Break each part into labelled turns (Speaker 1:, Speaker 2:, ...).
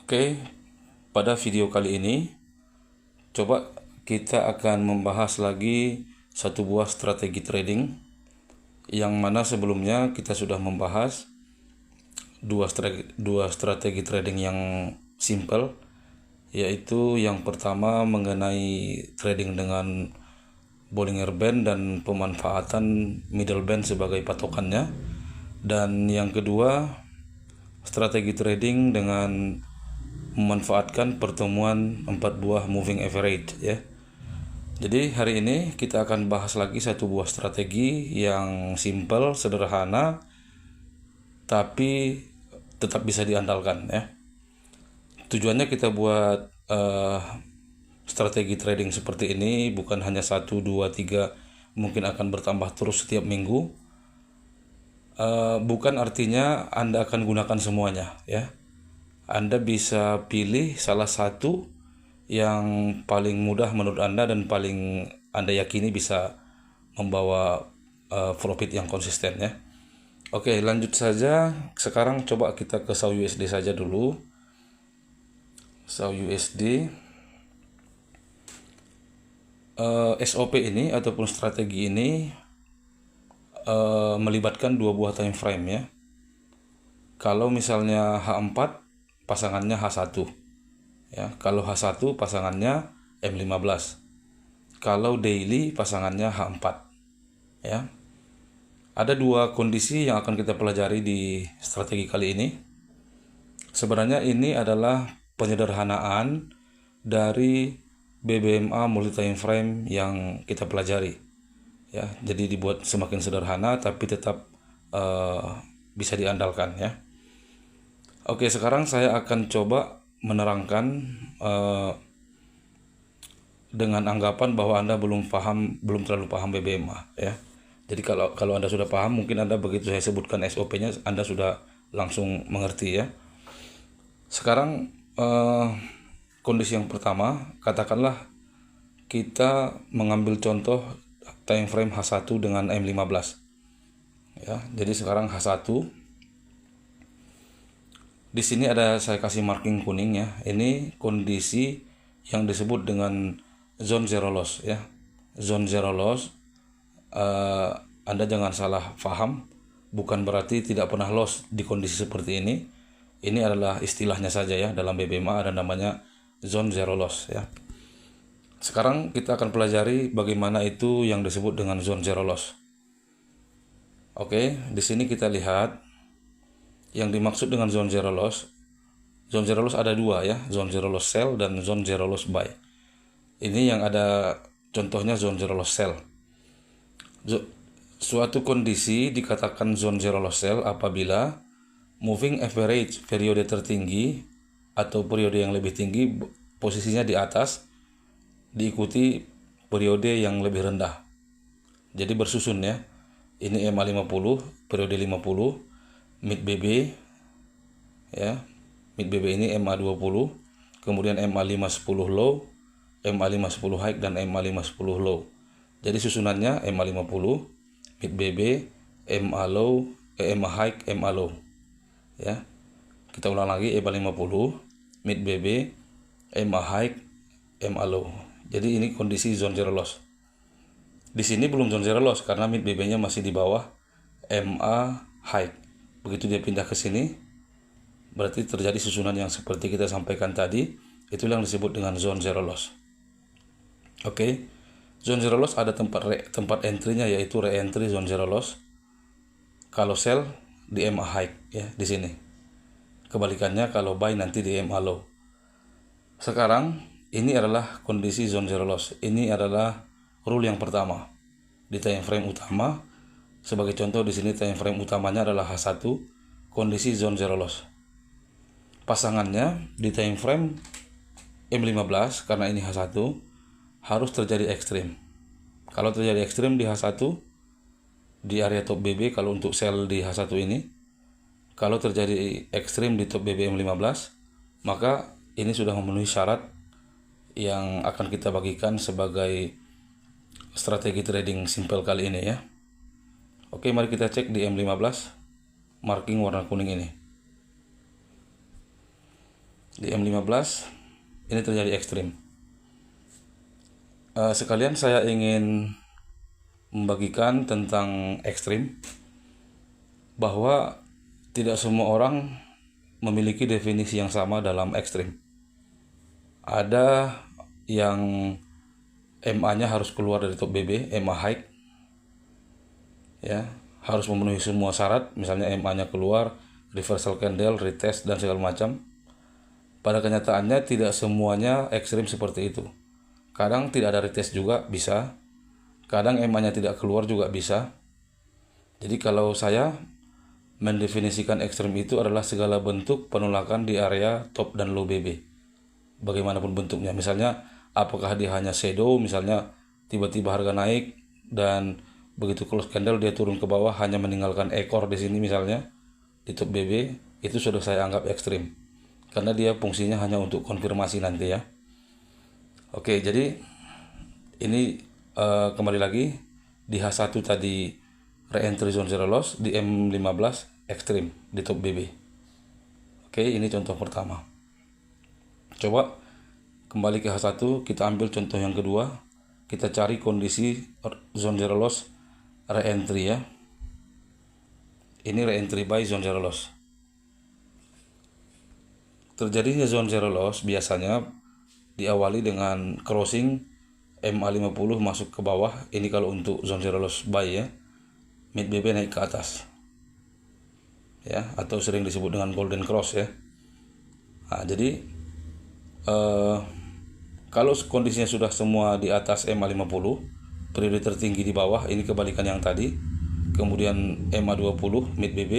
Speaker 1: Oke, pada video kali ini coba kita akan membahas lagi satu buah strategi trading yang mana sebelumnya kita sudah membahas dua strategi trading yang simple, yaitu yang pertama mengenai trading dengan Bollinger Band dan pemanfaatan middle band sebagai patokannya, dan yang kedua strategi trading dengan memanfaatkan pertemuan 4 buah moving average ya. Jadi hari ini kita akan bahas lagi satu buah strategi yang simple, sederhana, tapi tetap bisa diandalkan ya. Tujuannya kita buat strategi trading seperti ini bukan hanya 1, 2, 3, mungkin akan bertambah terus setiap minggu. Bukan artinya Anda akan gunakan semuanya ya. Anda bisa pilih salah satu yang paling mudah menurut Anda dan paling Anda yakini bisa membawa profit yang konsisten ya. Oke, lanjut saja. Sekarang coba kita ke SAU USD saja dulu. SAU USD SOP ini ataupun strategi ini melibatkan dua buah time frame ya. Kalau misalnya H4 pasangannya H1 ya. Kalau H1 pasangannya M15. Kalau daily pasangannya H4 ya. Ada dua kondisi yang akan kita pelajari di strategi kali ini. Sebenarnya ini adalah penyederhanaan dari BBMA multi time frame yang kita pelajari ya. Jadi dibuat semakin sederhana tapi tetap bisa diandalkan ya. Oke, sekarang saya akan coba menerangkan dengan anggapan bahwa Anda belum terlalu paham BBMA ya. Jadi kalau Anda sudah paham, mungkin Anda begitu saya sebutkan SOP-nya Anda sudah langsung mengerti ya. Sekarang kondisi yang pertama, katakanlah kita mengambil contoh time frame H1 dengan M15 ya. Jadi sekarang H1 di sini ada saya kasih marking kuning ya. Ini kondisi yang disebut dengan zone zero loss ya. Zone zero loss, Anda jangan salah paham, bukan berarti tidak pernah loss di kondisi seperti ini. Ini adalah istilahnya saja ya. Dalam BBMA ada namanya zone zero loss ya. Sekarang kita akan pelajari bagaimana itu yang disebut dengan zone zero loss. Oke, di sini kita lihat yang dimaksud dengan zone zero loss. Zone zero loss ada dua ya, zone zero loss sell dan zone zero loss buy. Ini yang ada contohnya zone zero loss sell. Suatu kondisi dikatakan zone zero loss sell apabila moving average periode tertinggi atau periode yang lebih tinggi posisinya di atas diikuti periode yang lebih rendah. Jadi bersusun ya. Ini MA50 periode 50, mid BB ya. Mid BB ini MA20, kemudian MA510 low, MA510 high dan MA510 low. Jadi susunannya MA50, mid BB, MA low, MA high, MA low ya. Kita ulang lagi, MA50, mid BB, MA high, MA low. Jadi ini kondisi zone zero loss. Di sini belum zone zero loss karena mid BB-nya masih di bawah MA high. Begitu dia pindah ke sini, berarti terjadi susunan yang seperti kita sampaikan tadi. Itulah yang disebut dengan zone zero loss. Oke, zone zero loss ada tempat entry-nya, yaitu re-entry zone zero loss. Kalau sell di MA high ya, di sini. Kebalikannya kalau buy nanti di MA low. Sekarang ini adalah kondisi zone zero loss. Ini adalah rule yang pertama di time frame utama. Sebagai contoh di sini time frame utamanya adalah H1, kondisi zone zero loss. Pasangannya di time frame M15 karena ini H1 harus terjadi ekstrim. Kalau terjadi ekstrim di H1 di area top BB kalau untuk sell di H1 ini, kalau terjadi ekstrim di top BB M15, maka ini sudah memenuhi syarat yang akan kita bagikan sebagai strategi trading simple kali ini ya. Oke, mari kita cek di M15 marking warna kuning ini. Di M15 ini terjadi ekstrim. Sekalian saya ingin membagikan tentang ekstrim, bahwa tidak semua orang memiliki definisi yang sama dalam ekstrim. Ada yang MA-nya harus keluar dari top BB, MA high, ya, harus memenuhi semua syarat, misalnya MA-nya keluar, reversal candle, retest, dan segala macam. Pada kenyataannya tidak semuanya ekstrim seperti itu. Kadang tidak ada retest juga bisa, kadang MA-nya tidak keluar juga bisa. Jadi kalau saya mendefinisikan ekstrim itu adalah segala bentuk penolakan di area top dan low BB, bagaimanapun bentuknya. Misalnya apakah dia hanya shadow, misalnya tiba-tiba harga naik dan begitu close candle dia turun ke bawah hanya meninggalkan ekor di sini misalnya di top BB, itu sudah saya anggap ekstrim karena dia fungsinya hanya untuk konfirmasi nanti ya. Oke, jadi ini kembali lagi di H1 tadi re-entry zone zero loss, di M15 ekstrim di top BB. Oke, ini contoh pertama. Coba kembali ke H1, kita ambil contoh yang kedua. Kita cari kondisi zone zero loss re-entry ya. Ini re-entry buy zone zero loss. Terjadinya zone zero loss biasanya diawali dengan crossing MA50 masuk ke bawah. Ini kalau untuk zone zero loss buy ya. Mid BB naik ke atas. Ya, atau sering disebut dengan golden cross ya. Nah, jadi kalau kondisinya sudah semua di atas MA50, periode tertinggi di bawah, ini kebalikan yang tadi. Kemudian MA20 mid BB,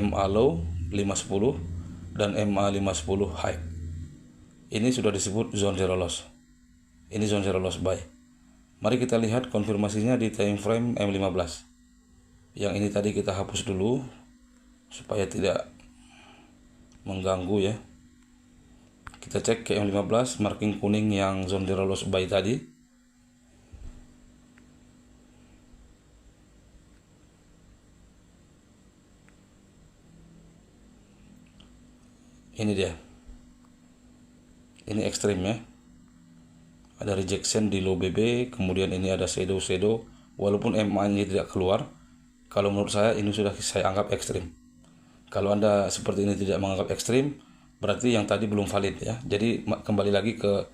Speaker 1: MA low 510 dan MA510 high. Ini sudah disebut zone zero loss. Ini zone zero loss buy. Mari kita lihat konfirmasinya di time frame M15. Yang ini tadi kita hapus dulu supaya tidak mengganggu ya. Kita cek ke M15, marking kuning yang zone zero loss buy tadi. Ini dia. Ini ekstrim ya. Ada rejection di low BB, kemudian ini ada shadow. Walaupun MA-nya tidak keluar, kalau menurut saya ini sudah saya anggap ekstrim. Kalau Anda seperti ini tidak menganggap ekstrim, berarti yang tadi belum valid ya. Jadi kembali lagi ke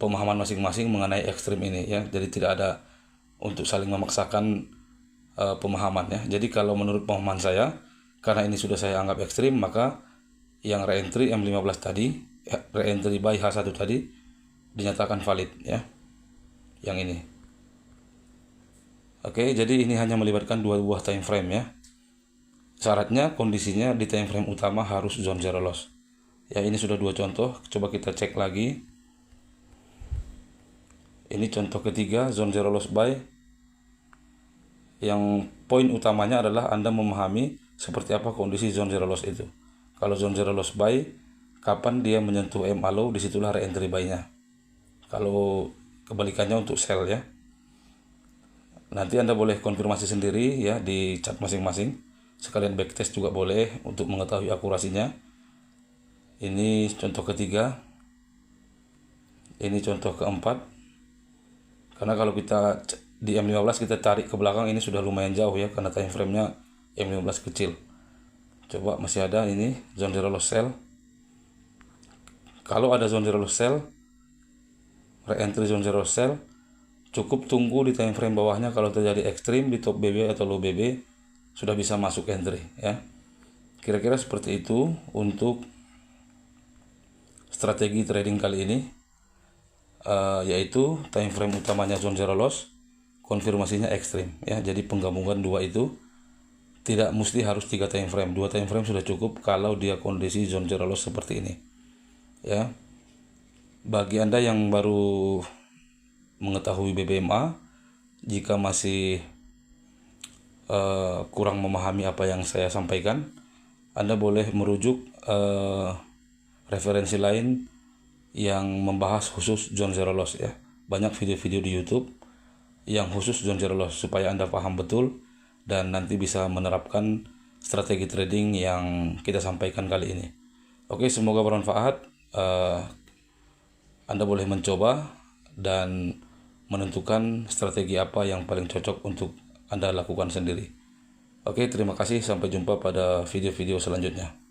Speaker 1: pemahaman masing-masing mengenai ekstrim ini ya. Jadi tidak ada untuk saling memaksakan pemahaman ya. Jadi kalau menurut pemahaman saya, karena ini sudah saya anggap ekstrim, maka yang re-entry M15 tadi, re-entry buy H1 tadi dinyatakan valid ya. Yang ini. Oke, jadi ini hanya melibatkan dua buah time frame ya. Syaratnya kondisinya di time frame utama harus zone zero loss. Ya, ini sudah dua contoh, coba kita cek lagi. Ini contoh ketiga, zone zero loss buy. Yang poin utamanya adalah Anda memahami seperti apa kondisi zone zero loss itu. Kalau zone zero loss buy, kapan dia menyentuh MA low, disitulah re-entry buy-nya. Kalau kebalikannya untuk sell ya. Nanti Anda boleh konfirmasi sendiri ya di chart masing-masing. Sekalian backtest juga boleh untuk mengetahui akurasinya. Ini contoh ketiga. Ini contoh keempat. Karena kalau kita di M15 kita tarik ke belakang, ini sudah lumayan jauh ya, karena time frame-nya M15 kecil. Coba masih ada ini zone zero loss sell. Kalau ada zone zero loss sell, re-entry zone zero loss sell, cukup tunggu di time frame bawahnya. Kalau terjadi ekstrim di top BB atau low BB, sudah bisa masuk entry ya. Kira-kira seperti itu untuk strategi trading kali ini, yaitu time frame utamanya zone zero loss, konfirmasinya ekstrim ya. Jadi penggabungan dua itu tidak mesti harus 3 time frame, 2 time frame sudah cukup kalau dia kondisi zone zero loss seperti ini ya. Bagi Anda yang baru mengetahui BBMA, jika masih kurang memahami apa yang saya sampaikan, Anda boleh merujuk referensi lain yang membahas khusus zone zero loss ya. Banyak video-video di YouTube yang khusus zone zero loss supaya Anda paham betul dan nanti bisa menerapkan strategi trading yang kita sampaikan kali ini. Oke, semoga bermanfaat. Anda boleh mencoba dan menentukan strategi apa yang paling cocok untuk Anda lakukan sendiri. Oke, terima kasih. Sampai jumpa pada video-video selanjutnya.